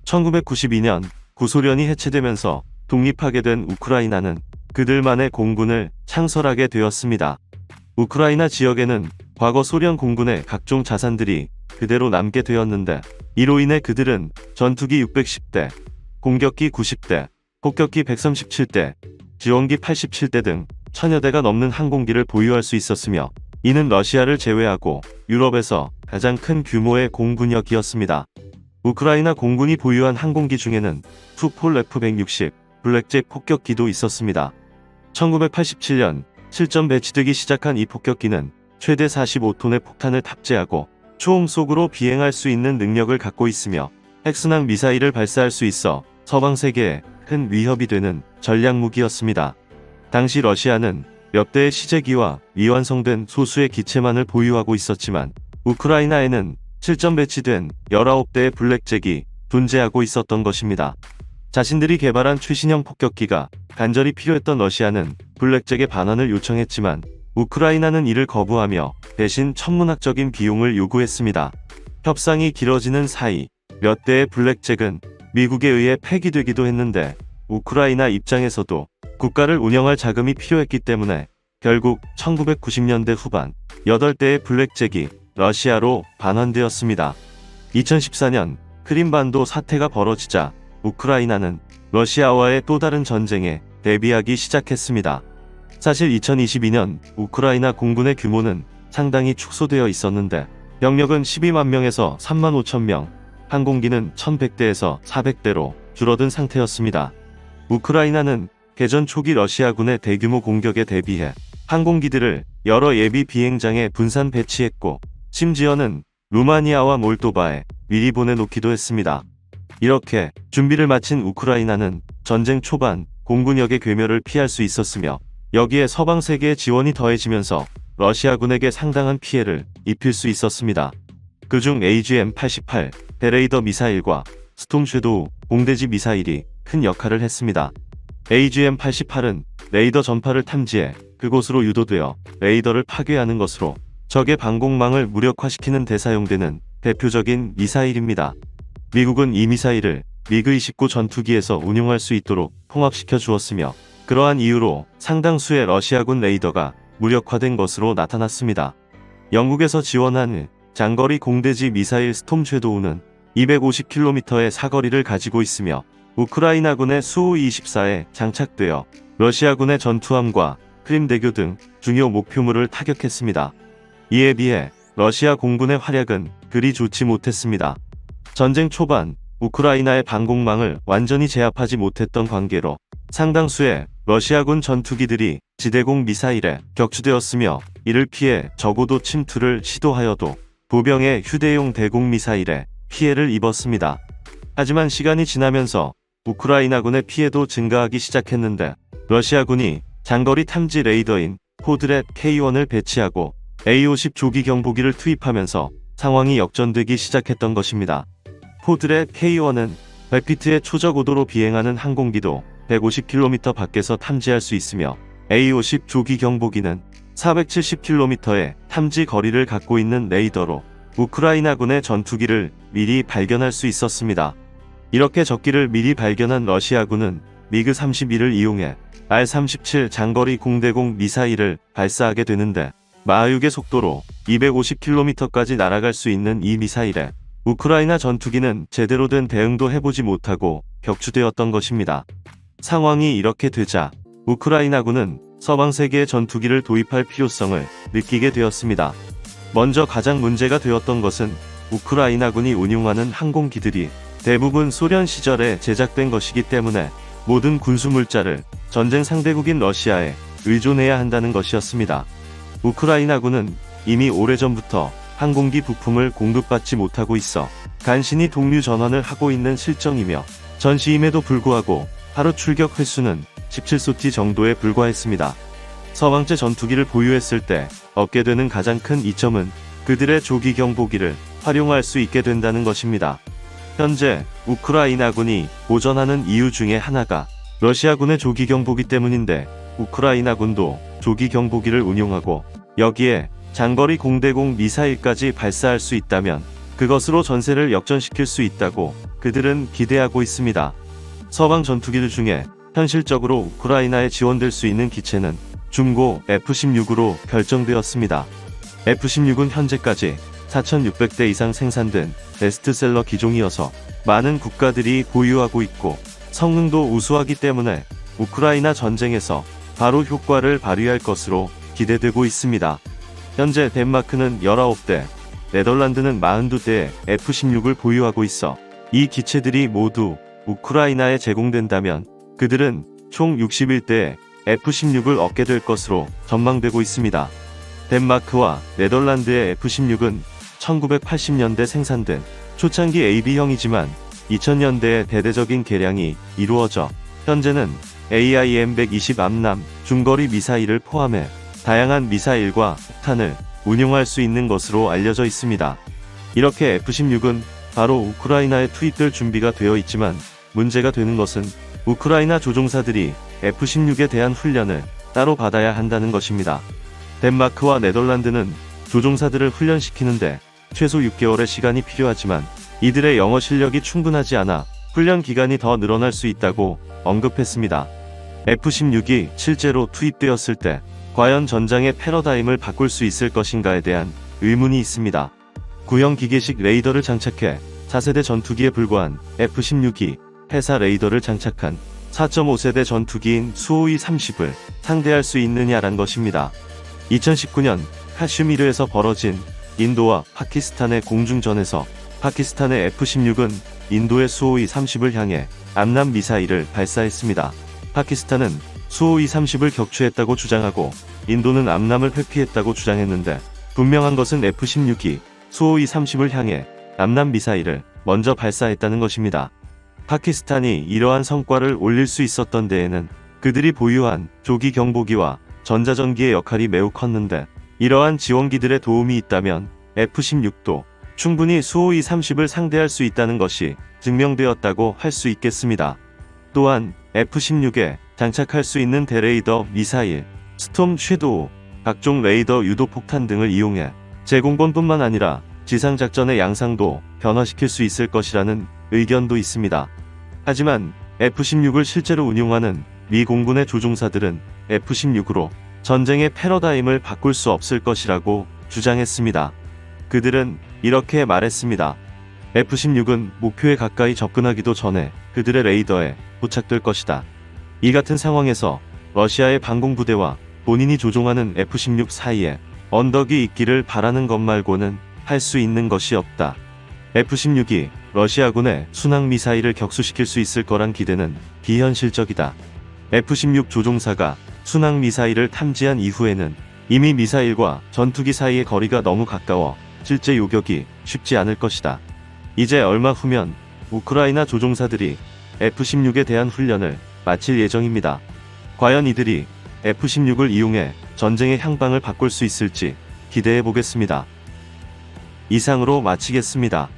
1992년 구소련이 해체되면서 독립하게 된 우크라이나는 그들만의 공군을 창설하게 되었습니다. 우크라이나 지역에는 과거 소련 공군의 각종 자산들이 그대로 남게 되었는데, 이로 인해 그들은 전투기 610대, 공격기 90대, 폭격기 137대, 지원기 87대 등 1000여 대가 넘는 항공기를 보유할 수 있었으며, 이는 러시아를 제외하고 유럽에서 가장 큰 규모의 공군력이었습니다. 우크라이나 공군이 보유한 항공기 중에는 투폴 F-160 블랙잭 폭격기도 있었습니다. 1987년 실전 배치되기 시작한 이 폭격기는 최대 45톤의 폭탄을 탑재하고 초음 속으로 비행할 수 있는 능력을 갖고 있으며, 핵순항 미사일을 발사할 수 있어 서방 세계에 큰 위협이 되는 전략 무기였습니다. 당시 러시아는 몇 대의 시제기와 미완성된 소수의 기체만을 보유하고 있었지만, 우크라이나에는 실전 배치된 19대의 블랙잭이 존재하고 있었던 것입니다. 자신들이 개발한 최신형 폭격기가 간절히 필요했던 러시아는 블랙잭의 반환을 요청했지만, 우크라이나는 이를 거부하며 대신 천문학적인 비용을 요구했습니다. 협상이 길어지는 사이 몇 대의 블랙잭은 미국에 의해 폐기되기도 했는데, 우크라이나 입장에서도 국가를 운영할 자금이 필요했기 때문에 결국 1990년대 후반 8대의 블랙잭이 러시아로 반환되었습니다. 2014년 크림반도 사태가 벌어지자 우크라이나는 러시아와의 또 다른 전쟁에 대비하기 시작했습니다. 사실 2022년 우크라이나 공군의 규모는 상당히 축소되어 있었는데, 병력은 12만 명에서 3만 5천 명, 항공기는 1100대에서 400대로 줄어든 상태였습니다. 우크라이나는 개전 초기 러시아군의 대규모 공격에 대비해 항공기들을 여러 예비 비행장에 분산 배치했고, 심지어는 루마니아와 몰도바에 미리 보내놓기도 했습니다. 이렇게 준비를 마친 우크라이나는 전쟁 초반 공군력의 괴멸을 피할 수 있었으며, 여기에 서방 세계의 지원이 더해지면서 러시아군에게 상당한 피해를 입힐 수 있었습니다. 그중 AGM-88 대레이더 미사일과 스톰 섀도우 공대지 미사일이 큰 역할을 했습니다. AGM-88은 레이더 전파를 탐지해 그곳으로 유도되어 레이더를 파괴하는 것으로 적의 방공망을 무력화시키는 데 사용되는 대표적인 미사일입니다. 미국은 이 미사일을 미그-29 전투기에서 운용할 수 있도록 통합시켜 주었으며, 그러한 이유로 상당수의 러시아군 레이더가 무력화된 것으로 나타났습니다. 영국에서 지원한 장거리 공대지 미사일 스톰 섀도우는 250km의 사거리를 가지고 있으며, 우크라이나군의 수호-24에 장착되어 러시아군의 전투함과 크림대교 등 중요 목표물을 타격했습니다. 이에 비해 러시아 공군의 활약은 그리 좋지 못했습니다. 전쟁 초반 우크라이나의 방공망을 완전히 제압하지 못했던 관계로 상당수의 러시아군 전투기들이 지대공 미사일에 격추되었으며, 이를 피해 적어도 침투를 시도하여도 보병의 휴대용 대공 미사일에 피해를 입었습니다. 하지만 시간이 지나면서 우크라이나군의 피해도 증가하기 시작했는데, 러시아군이 장거리 탐지 레이더인 포드렛 K1을 배치하고 A-50 조기 경보기를 투입하면서 상황이 역전되기 시작했던 것입니다. 포드렛 K1은 100피트의 초저고도로 비행하는 항공기도 150km 밖에서 탐지할 수 있으며, A-50 조기 경보기는 470km의 탐지 거리를 갖고 있는 레이더로 우크라이나군의 전투기를 미리 발견할 수 있었습니다. 이렇게 적기를 미리 발견한 러시아군은 미그-31을 이용해 R-37 장거리 공대공 미사일을 발사하게 되는데, 마하6의 속도로 250km까지 날아갈 수 있는 이 미사일에 우크라이나 전투기는 제대로 된 대응도 해보지 못하고 격추되었던 것입니다. 상황이 이렇게 되자 우크라이나군은 서방 세계의 전투기를 도입할 필요성을 느끼게 되었습니다. 먼저 가장 문제가 되었던 것은 우크라이나군이 운용하는 항공기들이 대부분 소련 시절에 제작된 것이기 때문에 모든 군수물자를 전쟁 상대국인 러시아에 의존해야 한다는 것이었습니다. 우크라이나군은 이미 오래전부터 항공기 부품을 공급받지 못하고 있어 간신히 동류 전환을 하고 있는 실정이며, 전시임에도 불구하고 하루 출격 횟수는 17소티 정도에 불과했습니다. 서방제 전투기를 보유했을 때 얻게 되는 가장 큰 이점은 그들의 조기 경보기를 활용할 수 있게 된다는 것입니다. 현재 우크라이나군이 보전하는 이유 중에 하나가 러시아군의 조기 경보기 때문인데, 우크라이나군도 조기 경보기를 운용하고 여기에 장거리 공대공 미사일까지 발사할 수 있다면 그것으로 전세를 역전시킬 수 있다고 그들은 기대하고 있습니다. 서방 전투기들 중에 현실적으로 우크라이나에 지원될 수 있는 기체는 중고 F-16으로 결정되었습니다. F-16은 현재까지 4,600대 이상 생산된 베스트셀러 기종이어서 많은 국가들이 보유하고 있고 성능도 우수하기 때문에 우크라이나 전쟁에서 바로 효과를 발휘할 것으로 기대되고 있습니다. 현재 덴마크는 19대, 네덜란드는 42대의 F-16을 보유하고 있어 이 기체들이 모두 우크라이나에 제공된다면 그들은 총 61대의 F-16을 얻게 될 것으로 전망되고 있습니다. 덴마크와 네덜란드의 F-16은 1980년대 생산된 초창기 AB형이지만 2000년대에 대대적인 개량이 이루어져 현재는 AIM-120 암람 중거리 미사일을 포함해 다양한 미사일과 폭탄을 운용할 수 있는 것으로 알려져 있습니다. 이렇게 F-16은 바로 우크라이나에 투입될 준비가 되어 있지만 문제가 되는 것은 우크라이나 조종사들이 F-16에 대한 훈련을 따로 받아야 한다는 것입니다. 덴마크와 네덜란드는 조종사들을 훈련시키는데 최소 6개월의 시간이 필요하지만 이들의 영어 실력이 충분하지 않아 훈련 기간이 더 늘어날 수 있다고 언급했습니다. F-16이 실제로 투입되었을 때 과연 전장의 패러다임을 바꿀 수 있을 것인가에 대한 의문이 있습니다. 구형 기계식 레이더를 장착해 4세대 전투기에 불과한 F-16이 해사 레이더를 장착한 4.5세대 전투기인 수호이 30을 상대할 수 있느냐란 것입니다. 2019년 카슈미르에서 벌어진 인도와 파키스탄의 공중전에서 파키스탄의 F-16은 인도의 수호이 30을 향해 암람 미사일을 발사했습니다. 파키스탄은 수호이 30을 격추했다고 주장하고 인도는 암람을 회피했다고 주장했는데 분명한 것은 F-16이 수호이 30을 향해 암람 미사일을 먼저 발사했다는 것입니다. 파키스탄이 이러한 성과를 올릴 수 있었던 데에는 그들이 보유한 조기 경보기와 전자전기의 역할이 매우 컸는데 이러한 지원기들의 도움이 있다면 F-16도 충분히 수호이 30을 상대할 수 있다는 것이 증명되었다고 할 수 있겠습니다. 또한 F-16에 장착할 수 있는 대레이더 미사일, 스톰 섀도우, 각종 레이더 유도 폭탄 등을 이용해 제공권뿐만 아니라 지상작전의 양상도 변화시킬 수 있을 것이라는 의견도 있습니다. 하지만 F-16을 실제로 운용하는 미 공군의 조종사들은 F-16으로 전쟁의 패러다임을 바꿀 수 없을 것이라고 주장했습니다. 그들은 이렇게 말했습니다. F-16은 목표에 가까이 접근하기도 전에 그들의 레이더에 포착될 것이다. 이 같은 상황에서 러시아의 방공부대와 본인이 조종하는 F-16 사이에 언덕이 있기를 바라는 것 말고는 할 수 있는 것이 없다. F-16이 러시아군의 순항미사일을 격수시킬 수 있을 거란 기대는 비현실적이다. F-16 조종사가 순항미사일을 탐지한 이후에는 이미 미사일과 전투기 사이의 거리가 너무 가까워 실제 요격이 쉽지 않을 것이다. 이제 얼마 후면 우크라이나 조종사들이 F-16에 대한 훈련을 마칠 예정입니다. 과연 이들이 F-16을 이용해 전쟁의 향방을 바꿀 수 있을지 기대해 보겠습니다. 이상으로 마치겠습니다.